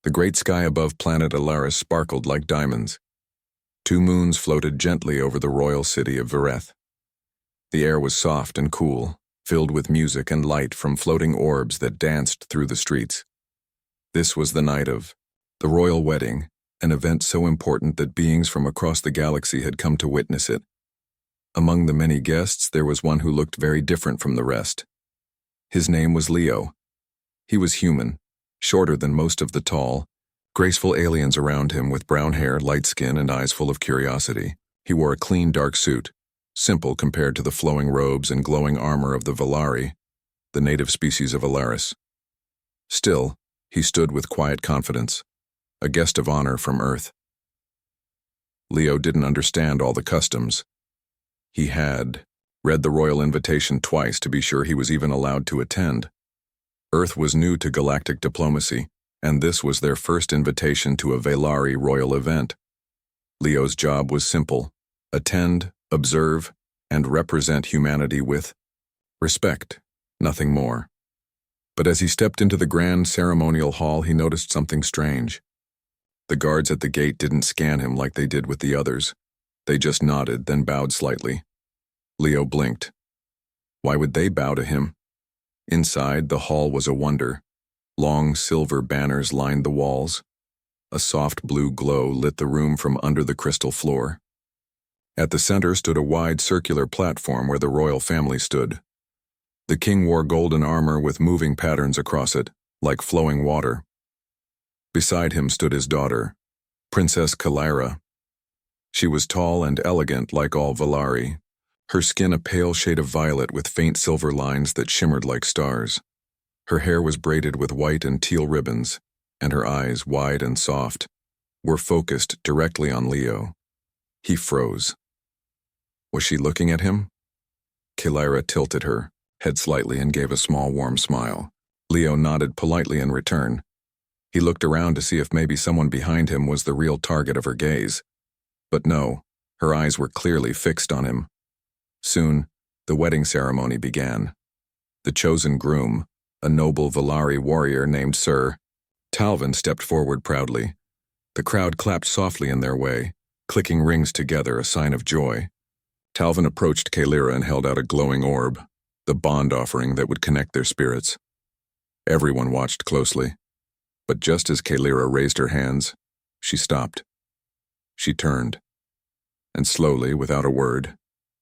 The great sky above planet Alaris sparkled like diamonds. 2 moons floated gently over the royal city of Vereth. The air was soft and cool, filled with music and light from floating orbs that danced through the streets. This was the night of the royal wedding, an event so important that beings from across the galaxy had come to witness it. Among the many guests, there was one who looked very different from the rest. His name was Leo. He was human, shorter than most of the tall, graceful aliens around him with brown hair, light skin, and eyes full of curiosity. He wore a clean, dark suit, simple compared to the flowing robes and glowing armor of the Velari, the native species of Alaris. Still, he stood with quiet confidence, a guest of honor from Earth. Leo didn't understand all the customs. He had read the royal invitation twice to be sure he was even allowed to attend. Earth was new to galactic diplomacy, and this was their first invitation to a Velari royal event. Leo's job was simple: attend, observe, and represent humanity with respect, nothing more. But as he stepped into the grand ceremonial hall, he noticed something strange. The guards at the gate didn't scan him like they did with the others. They just nodded, then bowed slightly. Leo blinked. Why would they bow to him? Inside, the hall was a wonder. Long silver banners lined the walls. A soft blue glow lit the room from under the crystal floor. At the center stood a wide circular platform where the royal family stood. The king wore golden armor with moving patterns across it, like flowing water. Beside him stood his daughter, Princess Kalyra. She was tall and elegant like all Velari, her skin a pale shade of violet with faint silver lines that shimmered like stars. Her hair was braided with white and teal ribbons, and her eyes, wide and soft, were focused directly on Leo. He froze. Was she looking at him? Kalyra tilted her head slightly and gave a small warm smile. Leo nodded politely in return. He looked around to see if maybe someone behind him was the real target of her gaze. But no, her eyes were clearly fixed on him. Soon, the wedding ceremony began. The chosen groom, a noble Velari warrior named Sir Talvin, stepped forward proudly. The crowd clapped softly in their way, clicking rings together, a sign of joy. Talvin approached Kalyra and held out a glowing orb, the bond offering that would connect their spirits. Everyone watched closely, but just as Kalyra raised her hands, she stopped. She turned, and slowly, without a word,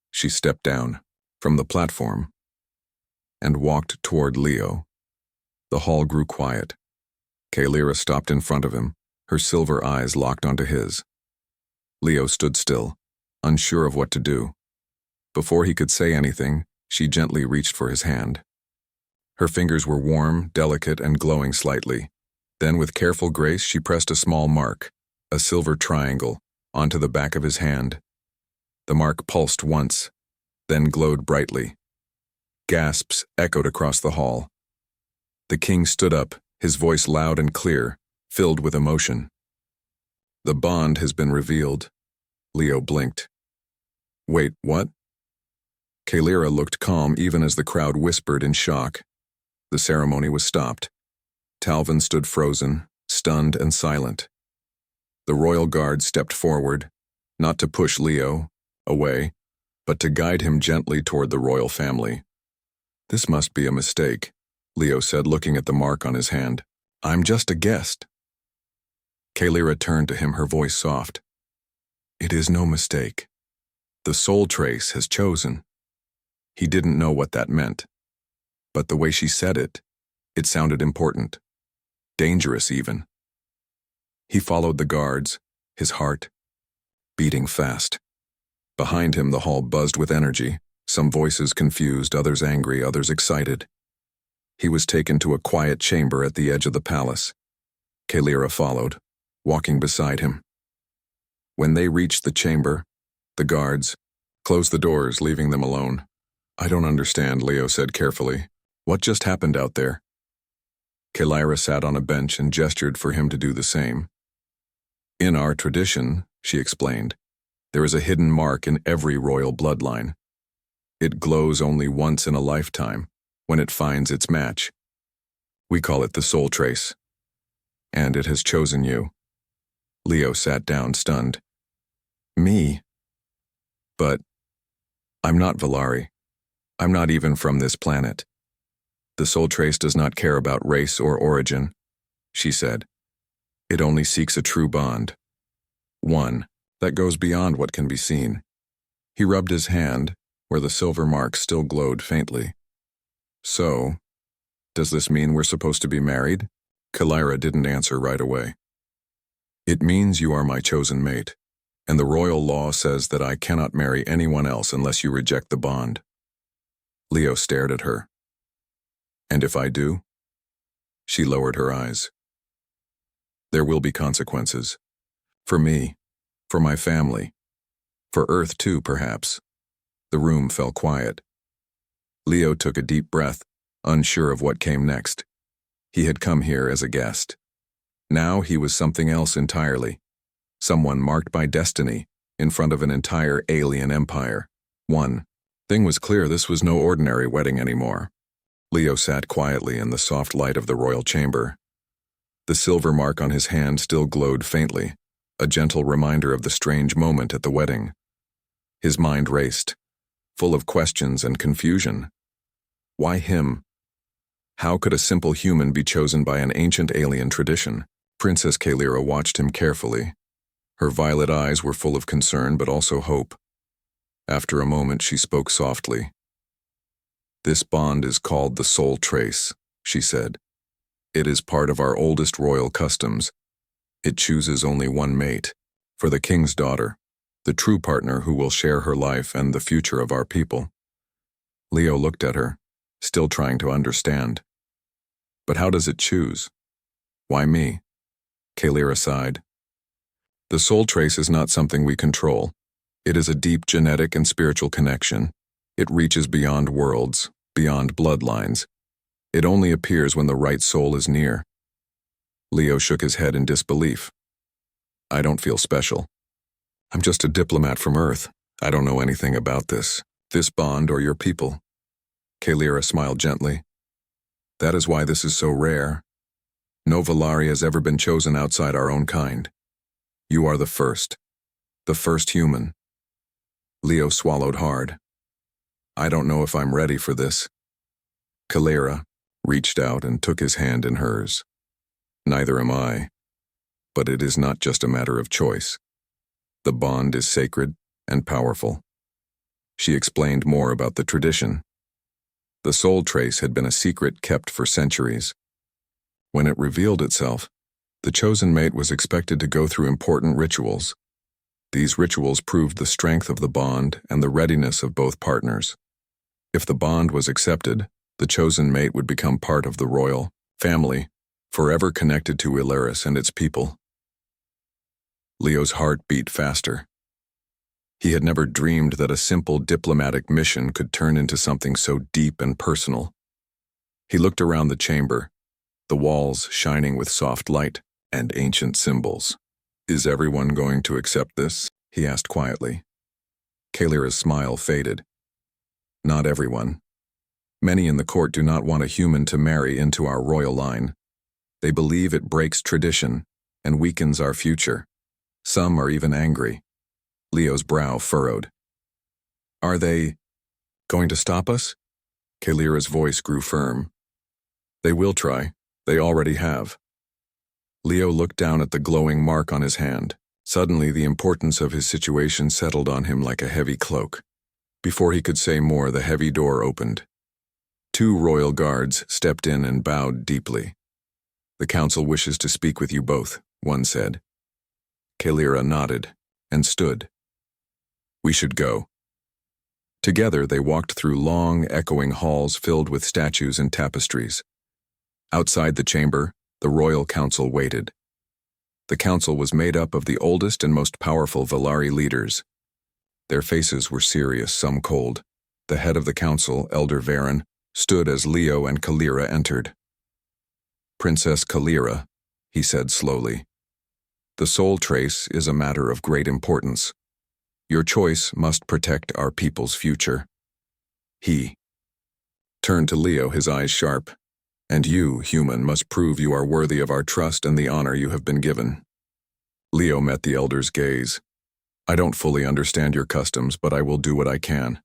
she stepped down from the platform and walked toward Leo. The hall grew quiet. Kalyra stopped in front of him, her silver eyes locked onto his. Leo stood still, unsure of what to do. Before he could say anything, she gently reached for his hand. Her fingers were warm, delicate, and glowing slightly. Then, with careful grace, she pressed a small mark, a silver triangle, onto the back of his hand. The mark pulsed once, then glowed brightly. Gasps echoed across the hall. The king stood up, his voice loud and clear, filled with emotion. "The bond has been revealed." Leo blinked. "Wait, what?" Kalyra looked calm even as the crowd whispered in shock. The ceremony was stopped. Talvin stood frozen, stunned and silent. The royal guard stepped forward, not to push Leo away, but to guide him gently toward the royal family. "This must be a mistake," Leo said, looking at the mark on his hand. "I'm just a guest." Kalyra turned to him, her voice soft. "It is no mistake. The soul trace has chosen." He didn't know what that meant, but the way she said it, it sounded important, dangerous even. He followed the guards, his heart beating fast. Behind him, the hall buzzed with energy, some voices confused, others angry, others excited. He was taken to a quiet chamber at the edge of the palace. Kalyra followed, walking beside him. When they reached the chamber, the guards closed the doors, leaving them alone. "I don't understand," Leo said carefully. "What just happened out there?" Kalyra sat on a bench and gestured for him to do the same. "In our tradition," she explained, "there is a hidden mark in every royal bloodline. It glows only once in a lifetime, when it finds its match. We call it the soul trace. and it has chosen you. Leo sat down, stunned. Me? But I'm not Valari. I'm not even from this planet. The soul trace does not care about race or origin, she said. It only seeks a true bond. One that goes beyond what can be seen. He rubbed his hand, where the silver mark still glowed faintly. So, does this mean we're supposed to be married? Kalira didn't answer right away. It means you are my chosen mate, and the royal law says that I cannot marry anyone else unless you reject the bond. Leo stared at her. And if I do? She lowered her eyes. There will be consequences. For me, for my family, for Earth too, perhaps. The room fell quiet. Leo took a deep breath, unsure of what came next. He had come here as a guest. Now he was something else entirely. Someone marked by destiny, in front of an entire alien empire. One thing was clear: this was no ordinary wedding anymore. Leo sat quietly in the soft light of the royal chamber. The silver mark on his hand still glowed faintly, a gentle reminder of the strange moment at the wedding. His mind raced, full of questions and confusion. Why him? How could a simple human be chosen by an ancient alien tradition? Princess Kalira watched him carefully. Her violet eyes were full of concern but also hope. After a moment, she spoke softly. This bond is called the soul trace, she said. It is part of our oldest royal customs. It chooses only one mate, for the king's daughter, the true partner who will share her life and the future of our people. Leo looked at her, still trying to understand. But how does it choose? Why me? Kalira sighed. The soul trace is not something we control. It is a deep genetic and spiritual connection. It reaches beyond worlds, beyond bloodlines. It only appears when the right soul is near. Leo shook his head in disbelief. I don't feel special. I'm just a diplomat from Earth. I don't know anything about this bond or your people. Kalira smiled gently. That is why this is so rare. No Valari has ever been chosen outside our own kind. You are the first human. Leo swallowed hard. I don't know if I'm ready for this. Kalira reached out and took his hand in hers. Neither am I. But it is not just a matter of choice. The bond is sacred and powerful. She explained more about the tradition. The soul trace had been a secret kept for centuries. When it revealed itself, the chosen mate was expected to go through important rituals. These rituals proved the strength of the bond and the readiness of both partners. If the bond was accepted, the chosen mate would become part of the royal family, forever connected to Ilaris and its people. Leo's heart beat faster. He had never dreamed that a simple diplomatic mission could turn into something so deep and personal. He looked around the chamber, the walls shining with soft light and ancient symbols. Is everyone going to accept this? He asked quietly. Kalira's smile faded. Not everyone. Many in the court do not want a human to marry into our royal line. They believe it breaks tradition and weakens our future. Some are even angry. Leo's brow furrowed. Are they going to stop us? Kalira's voice grew firm. They will try. They already have. Leo looked down at the glowing mark on his hand. Suddenly, the importance of his situation settled on him like a heavy cloak. Before he could say more, the heavy door opened. 2 royal guards stepped in and bowed deeply. The council wishes to speak with you both, one said. Kalira nodded and stood. We should go. Together, they walked through long, echoing halls filled with statues and tapestries. Outside the chamber, the royal council waited. The council was made up of the oldest and most powerful Valari leaders. Their faces were serious, some cold. The head of the council, Elder Varen, stood as Leo and Kalira entered. Princess Kalira, he said slowly, the soul trace is a matter of great importance. Your choice must protect our people's future. He turned to Leo, his eyes sharp. And you, human, must prove you are worthy of our trust and the honor you have been given. Leo met the elder's gaze. I don't fully understand your customs, but I will do what I can.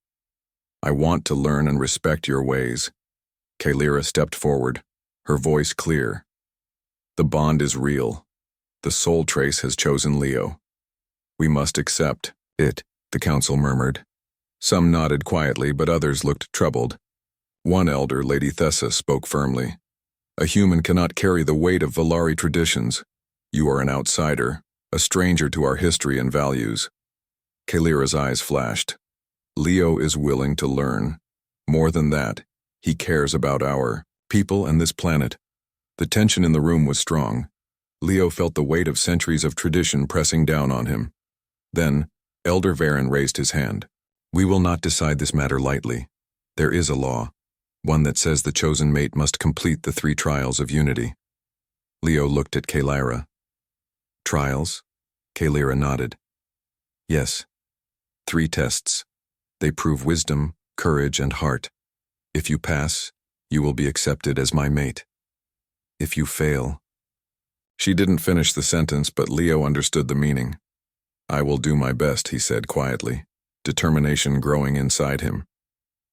I want to learn and respect your ways. Kalira stepped forward, her voice clear. The bond is real. The soul trace has chosen Leo. We must accept it, the council murmured. Some nodded quietly, but others looked troubled. One elder, Lady Thessa, spoke firmly. A human cannot carry the weight of Valari traditions. You are an outsider, a stranger to our history and values. Kalira's eyes flashed. Leo is willing to learn. More than that, he cares about our people and this planet. The tension in the room was strong. Leo felt the weight of centuries of tradition pressing down on him. Then, Elder Varen raised his hand. We will not decide this matter lightly. There is a law, one that says the chosen mate must complete the 3 trials of unity. Leo looked at Kalira. Trials? Kalira nodded. Yes. 3 tests. They prove wisdom, courage, and heart. If you pass, you will be accepted as my mate. If you fail... She didn't finish the sentence, but Leo understood the meaning. I will do my best, he said quietly, determination growing inside him.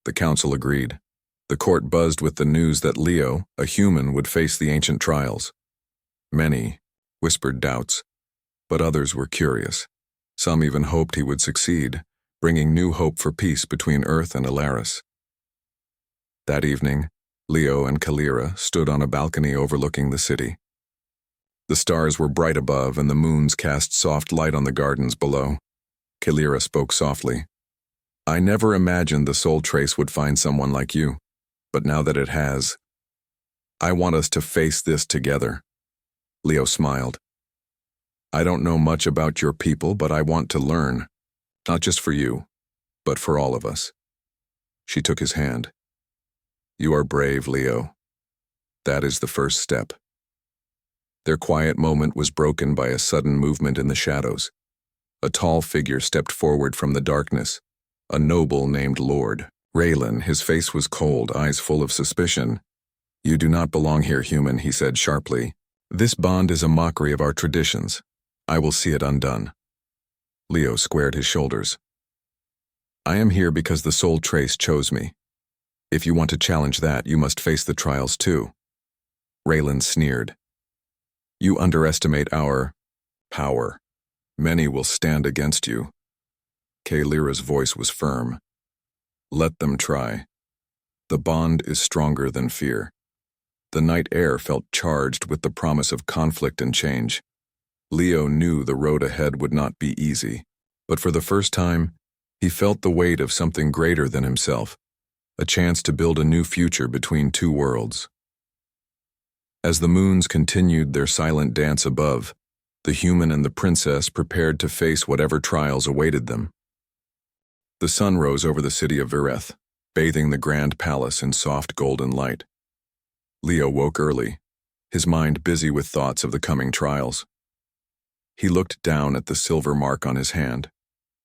The council agreed. The court buzzed with the news that Leo, a human, would face the ancient trials. Many whispered doubts, but others were curious. Some even hoped he would succeed, bringing new hope for peace between Earth and Alaris. That evening, Leo and Kalira stood on a balcony overlooking the city. The stars were bright above and the moons cast soft light on the gardens below. Kalira spoke softly. I never imagined the soul trace would find someone like you, but now that it has, I want us to face this together. Leo smiled. I don't know much about your people, but I want to learn, not just for you, but for all of us. She took his hand. You are brave, Leo. That is the first step. Their quiet moment was broken by a sudden movement in the shadows. A tall figure stepped forward from the darkness, a noble named Lord Raylan. His face was cold, eyes full of suspicion. You do not belong here, human, he said sharply. This bond is a mockery of our traditions. I will see it undone. Leo squared his shoulders. I am here because the soul trace chose me. If you want to challenge that, you must face the trials too. Raylan sneered. You underestimate our power. Many will stand against you. Kalira's voice was firm. Let them try. The bond is stronger than fear. The night air felt charged with the promise of conflict and change. Leo knew the road ahead would not be easy, but for the first time, he felt the weight of something greater than himself, a chance to build a new future between 2 worlds. As the moons continued their silent dance above, the human and the princess prepared to face whatever trials awaited them. The sun rose over the city of Vireth, bathing the grand palace in soft golden light. Leo woke early, his mind busy with thoughts of the coming trials. He looked down at the silver mark on his hand,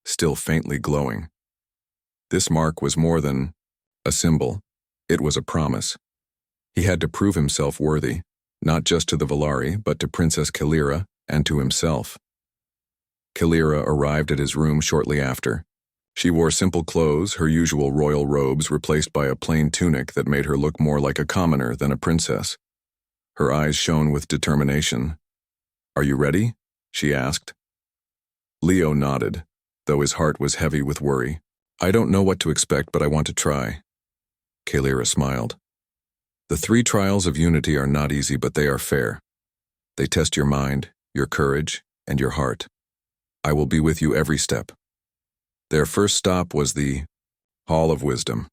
still faintly glowing. This mark was more than a symbol, it was a promise. He had to prove himself worthy, not just to the Valari, but to Princess Kalira and to himself. Kalira arrived at his room shortly after. She wore simple clothes, her usual royal robes replaced by a plain tunic that made her look more like a commoner than a princess. Her eyes shone with determination. Are you ready? She asked. Leo nodded, though his heart was heavy with worry. I don't know what to expect, but I want to try. Kalira smiled. The 3 trials of unity are not easy, but they are fair. They test your mind, your courage, and your heart. I will be with you every step. Their first stop was the Hall of Wisdom.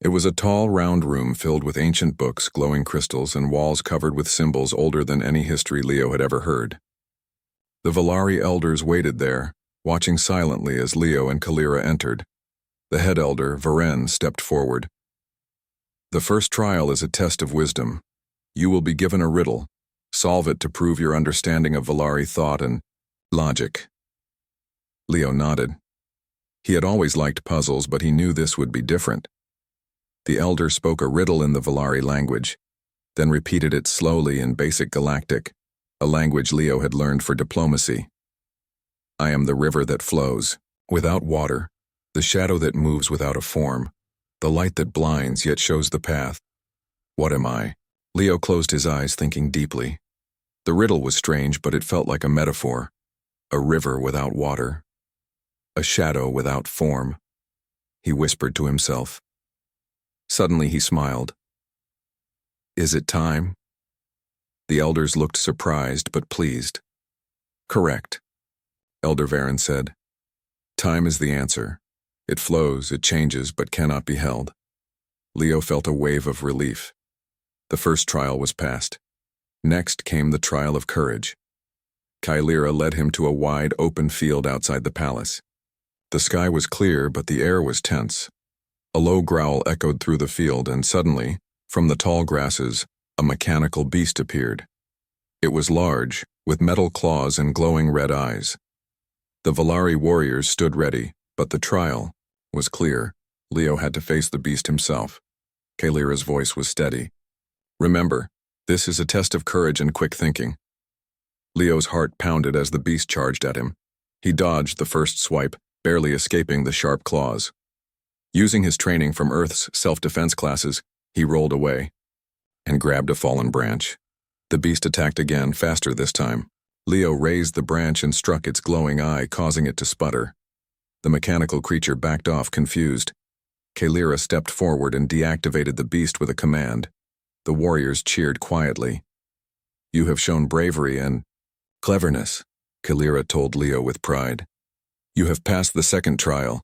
It was a tall, round room filled with ancient books, glowing crystals, and walls covered with symbols older than any history Leo had ever heard. The Valari elders waited there, watching silently as Leo and Kalira entered. The head elder, Varen, stepped forward. The first trial is a test of wisdom. You will be given a riddle. Solve it to prove your understanding of Valari thought and logic. Leo nodded. He had always liked puzzles, but he knew this would be different. The elder spoke a riddle in the Valari language. then repeated it slowly in basic galactic, a language Leo had learned for diplomacy. I am the river that flows, without water, the shadow that moves without a form, the light that blinds yet shows the path. What am I? Leo closed his eyes, thinking deeply. The riddle was strange, but it felt like a metaphor. A river without water. A shadow without form. He whispered to himself. Suddenly he smiled. Is it time? The elders looked surprised but pleased. Correct, Elder Varen said. Time is the answer. It flows, it changes, but cannot be held. Leo felt a wave of relief. The first trial was passed. Next came the trial of courage. Kylira led him to a wide, open field outside the palace. The sky was clear, but the air was tense. A low growl echoed through the field, and suddenly, from the tall grasses, a mechanical beast appeared. It was large, with metal claws and glowing red eyes. The Valari warriors stood ready, but the trial was clear. Leo had to face the beast himself. Kylira's voice was steady. Remember, this is a test of courage and quick thinking. Leo's heart pounded as the beast charged at him. He dodged the first swipe, barely escaping the sharp claws. Using his training from Earth's self-defense classes, he rolled away and grabbed a fallen branch. The beast attacked again, faster this time. Leo raised the branch and struck its glowing eye, causing it to sputter. The mechanical creature backed off, confused. Kylira stepped forward and deactivated the beast with a command. The warriors cheered quietly. You have shown bravery and cleverness, Kylira told Leo with pride. You have passed the second trial.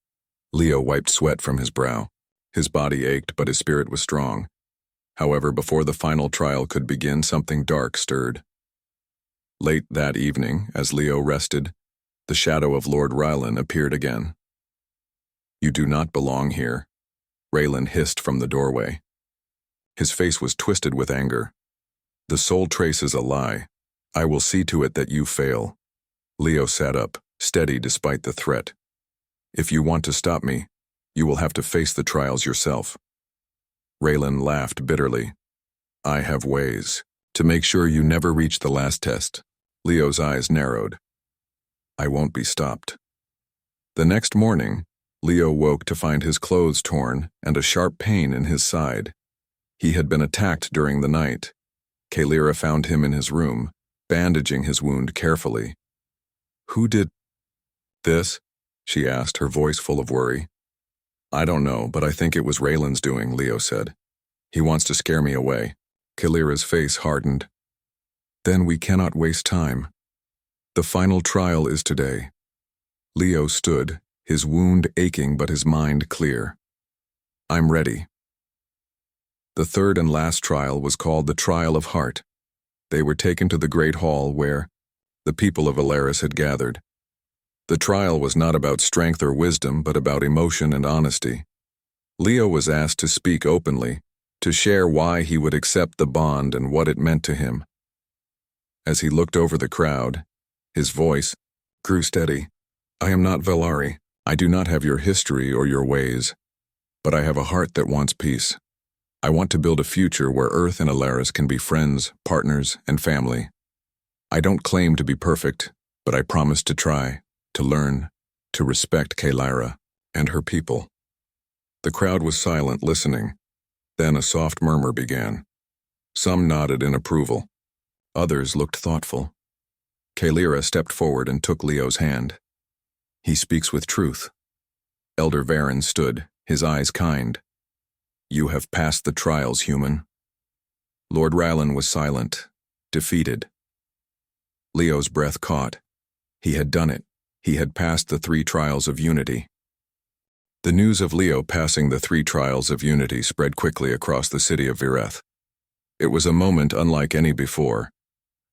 Leo wiped sweat from his brow. His body ached, but his spirit was strong. However, before the final trial could begin, something dark stirred. Late that evening, as Leo rested, the shadow of Lord Rylan appeared again. You do not belong here, Raylan hissed from the doorway. His face was twisted with anger. The soul trace is a lie. I will see to it that you fail. Leo sat up, steady despite the threat. If you want to stop me, you will have to face the trials yourself. Raylan laughed bitterly. I have ways to make sure you never reach the last test. Leo's eyes narrowed. I won't be stopped. The next morning, Leo woke to find his clothes torn and a sharp pain in his side. He had been attacked during the night. Kylira found him in his room, bandaging his wound carefully. Who did this? She asked, her voice full of worry. I don't know, but I think it was Raylan's doing, Leo said. He wants to scare me away. Kylira's face hardened. Then we cannot waste time. The final trial is today. Leo stood, his wound aching but his mind clear. I'm ready. The third and last trial was called the Trial of Heart. They were taken to the Great Hall where the people of Alaris had gathered. The trial was not about strength or wisdom, but about emotion and honesty. Leo was asked to speak openly, to share why he would accept the bond and what it meant to him. As he looked over the crowd, his voice grew steady. I am not Valari. I do not have your history or your ways, but I have a heart that wants peace. I want to build a future where Earth and Alaris can be friends, partners, and family. I don't claim to be perfect, but I promise to try, to learn, to respect Kylira and her people. The crowd was silent, listening. Then a soft murmur began. Some nodded in approval. Others looked thoughtful. Kylira stepped forward and took Leo's hand. He speaks with truth. Elder Varen stood, his eyes kind. You have passed the trials, human. Lord Rylan was silent, defeated. Leo's breath caught. He had done it. He had passed the 3 trials of unity. The news of Leo passing the 3 trials of unity spread quickly across the city of Vireth. It was a moment unlike any before.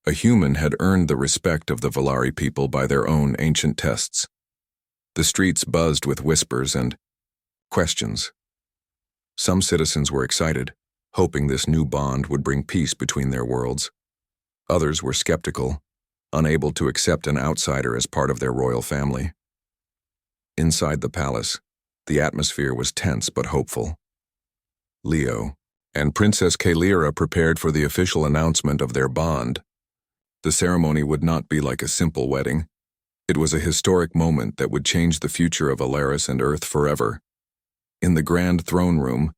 A human had earned the respect of the Valari people by their own ancient tests. The streets buzzed with whispers and questions. Some citizens were excited, hoping this new bond would bring peace between their worlds. Others were skeptical, unable to accept an outsider as part of their royal family. Inside the palace, the atmosphere was tense but hopeful. Leo, and Princess Kaelira prepared for the official announcement of their bond. The ceremony would not be like a simple wedding. It was a historic moment that would change the future of Alaris and Earth forever. In the grand throne room,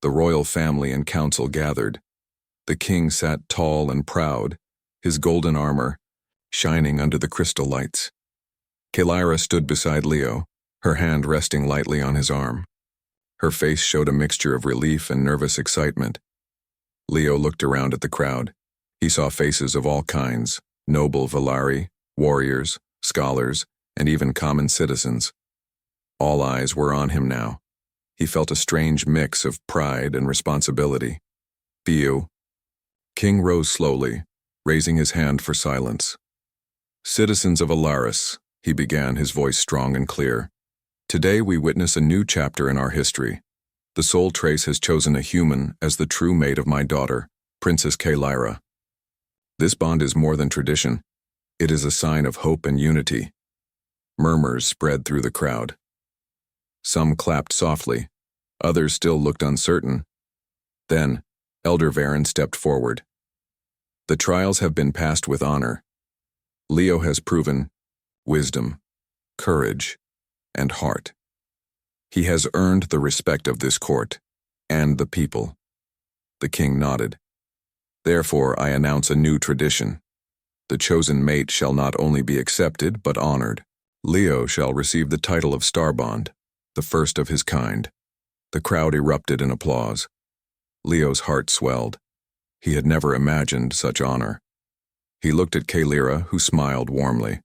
the royal family and council gathered. The king sat tall and proud, his golden armor shining under the crystal lights. Kaelira stood beside Leo, her hand resting lightly on his arm. Her face showed a mixture of relief and nervous excitement. Leo looked around at the crowd. He saw faces of all kinds, noble Valari, warriors, scholars, and even common citizens. All eyes were on him now. He felt a strange mix of pride and responsibility. Theo. King rose slowly, raising his hand for silence. Citizens of Alaris, he began, his voice strong and clear. Today we witness a new chapter in our history. The Soul Trace has chosen a human as the true mate of my daughter, Princess Kaelira. This bond is more than tradition. It is a sign of hope and unity. Murmurs spread through the crowd. Some clapped softly. Others still looked uncertain. Then, Elder Varen stepped forward. The trials have been passed with honor. Leo has proven wisdom, courage, and heart. He has earned the respect of this court and the people. The king nodded. Therefore, I announce a new tradition. The chosen mate shall not only be accepted, but honored. Leo shall receive the title of Starbond, the first of his kind. The crowd erupted in applause. Leo's heart swelled. He had never imagined such honor. He looked at Kaelira, who smiled warmly.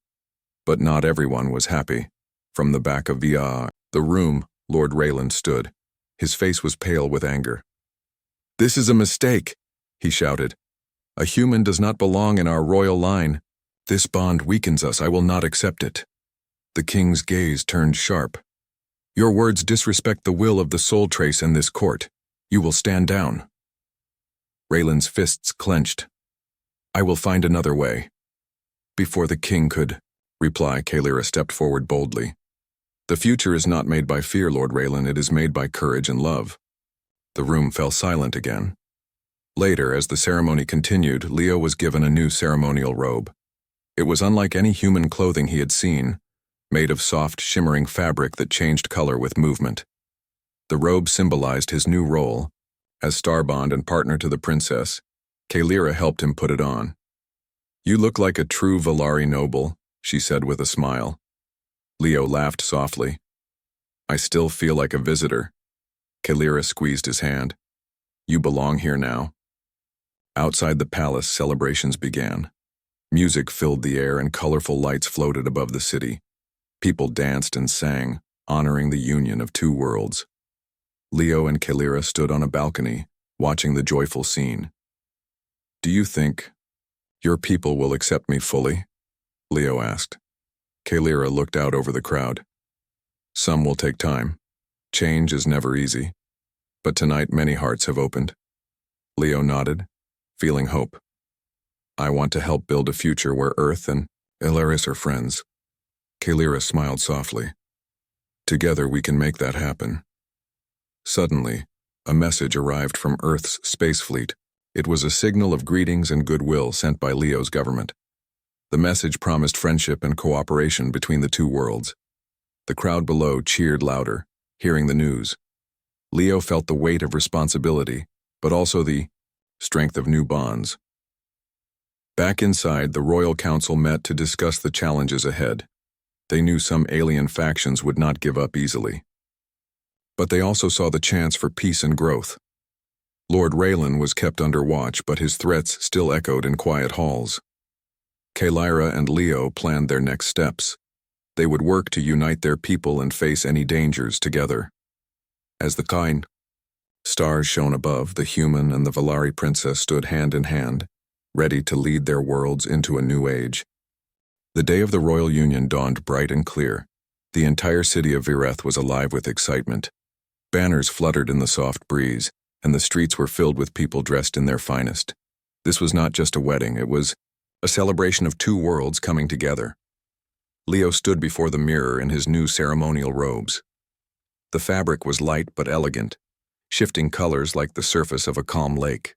But not everyone was happy. From the back of the room, Lord Raylan stood. His face was pale with anger. "This is a mistake," he shouted. "A human does not belong in our royal line. This bond weakens us. I will not accept it." The king's gaze turned sharp. "Your words disrespect the will of the Soul Trace in this court. You will stand down." Raylan's fists clenched. "I will find another way." Before the king could reply, Kaelira stepped forward boldly. "The future is not made by fear, Lord Raylan. It is made by courage and love." The room fell silent again. Later, as the ceremony continued, Leo was given a new ceremonial robe. It was unlike any human clothing he had seen, made of soft, shimmering fabric that changed color with movement. The robe symbolized his new role. As Starbond and partner to the princess, Kaelira helped him put it on. "You look like a true Valari noble," she said with a smile. Leo laughed softly. "I still feel like a visitor." Kaelira squeezed his hand. "You belong here now." Outside the palace, celebrations began. Music filled the air and colorful lights floated above the city. People danced and sang, honoring the union of two worlds. Leo and Kaelira stood on a balcony, watching the joyful scene. "Do you think your people will accept me fully?" Leo asked. Kaelira looked out over the crowd. "Some will take time. Change is never easy. But tonight many hearts have opened." Leo nodded, feeling hope. "I want to help build a future where Earth and Alaris are friends." Kaelira smiled softly. "Together we can make that happen." Suddenly, a message arrived from Earth's space fleet. It was a signal of greetings and goodwill sent by Leo's government. The message promised friendship and cooperation between the two worlds. The crowd below cheered louder, hearing the news. Leo felt the weight of responsibility, but also the strength of new bonds. Back inside, the Royal Council met to discuss the challenges ahead. They knew some alien factions would not give up easily. But they also saw the chance for peace and growth. Lord Raylan was kept under watch, but his threats still echoed in quiet halls. Kaelira and Leo planned their next steps. They would work to unite their people and face any dangers together. As the kind stars shone above, the human and the Valari princess stood hand in hand, ready to lead their worlds into a new age. The day of the royal union dawned bright and clear. The entire city of Vireth was alive with excitement. Banners fluttered in the soft breeze, and the streets were filled with people dressed in their finest. This was not just a wedding, it was a celebration of two worlds coming together. Leo stood before the mirror in his new ceremonial robes. The fabric was light but elegant, shifting colors like the surface of a calm lake.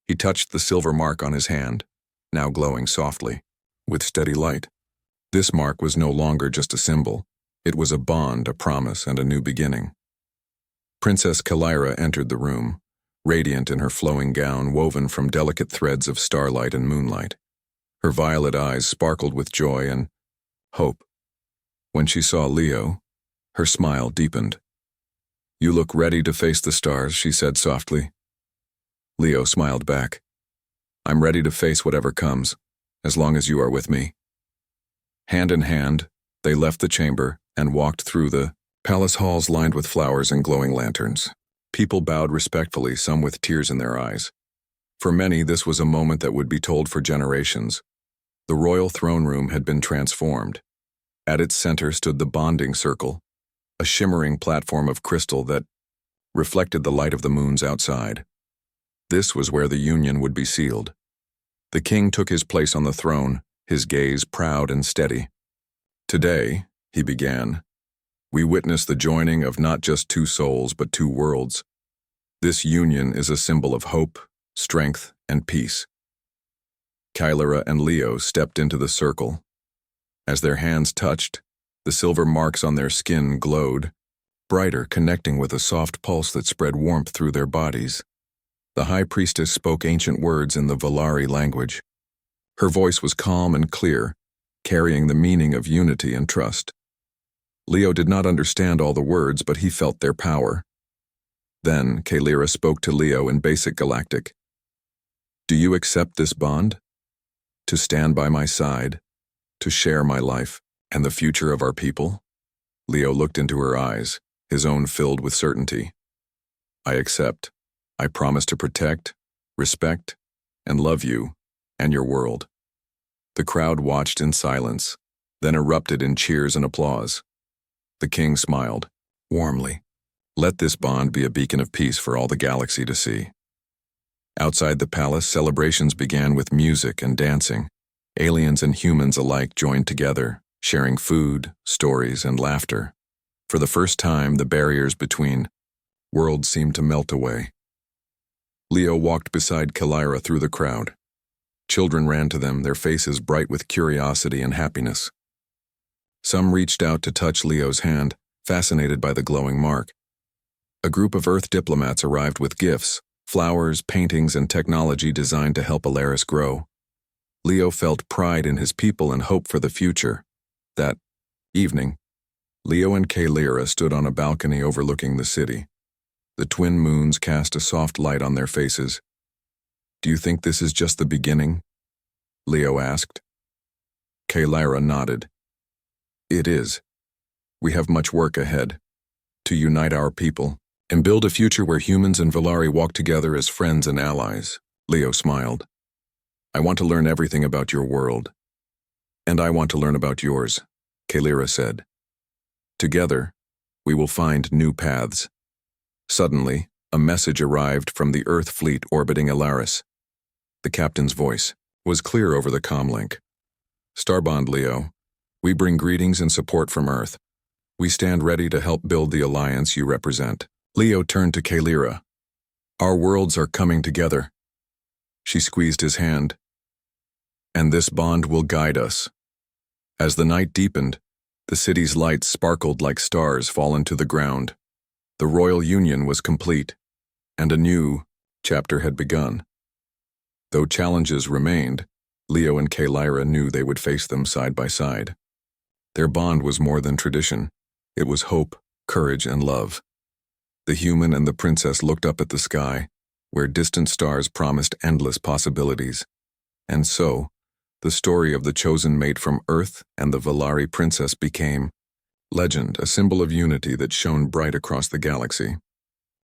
He touched the silver mark on his hand, now glowing softly, with steady light. This mark was no longer just a symbol. It was a bond, a promise, and a new beginning. Princess Kalira entered the room, radiant in her flowing gown woven from delicate threads of starlight and moonlight. Her violet eyes sparkled with joy and hope. When she saw Leo, her smile deepened. "You look ready to face the stars," she said softly. Leo smiled back. "I'm ready to face whatever comes, as long as you are with me." Hand in hand, they left the chamber and walked through the palace halls lined with flowers and glowing lanterns. People bowed respectfully, some with tears in their eyes. For many, this was a moment that would be told for generations. The royal throne room had been transformed. At its center stood the bonding circle, a shimmering platform of crystal that reflected the light of the moons outside. This was where the union would be sealed. The king took his place on the throne, his gaze proud and steady. "Today," he began, "we witness the joining of not just two souls but two worlds. This union is a symbol of hope, strength, and peace." Kalira and Leo stepped into the circle. As their hands touched, the silver marks on their skin glowed, brighter, connecting with a soft pulse that spread warmth through their bodies. The high priestess spoke ancient words in the Valari language. Her voice was calm and clear, carrying the meaning of unity and trust. Leo did not understand all the words, but he felt their power. Then Kalira spoke to Leo in basic galactic. "Do you accept this bond? To stand by my side, to share my life and the future of our people?" Leo looked into her eyes, his own filled with certainty. "I accept. I promise to protect, respect, and love you and your world." The crowd watched in silence, then erupted in cheers and applause. The king smiled, warmly. "Let this bond be a beacon of peace for all the galaxy to see." Outside the palace, celebrations began with music and dancing. Aliens and humans alike joined together, sharing food, stories, and laughter. For the first time, the barriers between worlds seemed to melt away. Leo walked beside Kalira through the crowd. Children ran to them, their faces bright with curiosity and happiness. Some reached out to touch Leo's hand, fascinated by the glowing mark. A group of Earth diplomats arrived with gifts, flowers, paintings, and technology designed to help Alaris grow. Leo felt pride in his people and hope for the future. That evening, Leo and Kalira stood on a balcony overlooking the city. The twin moons cast a soft light on their faces. "Do you think this is just the beginning?" Leo asked. Kalira nodded. "It is. We have much work ahead. To unite our people and build a future where humans and Valari walk together as friends and allies." Leo smiled. "I want to learn everything about your world. And I want to learn about yours," Kalira said. "Together, we will find new paths." Suddenly, a message arrived from the Earth fleet orbiting Alaris. The captain's voice was clear over the comlink. "Starbond, Leo. We bring greetings and support from Earth. We stand ready to help build the alliance you represent." Leo turned to Kalira. "Our worlds are coming together." She squeezed his hand. "And this bond will guide us." As the night deepened, the city's lights sparkled like stars fallen to the ground. The royal union was complete, and a new chapter had begun. Though challenges remained, Leo and Kalira knew they would face them side by side. Their bond was more than tradition. It was hope, courage, and love. The human and the princess looked up at the sky, where distant stars promised endless possibilities. And so, the story of the chosen mate from Earth and the Valari princess became legend, a symbol of unity that shone bright across the galaxy.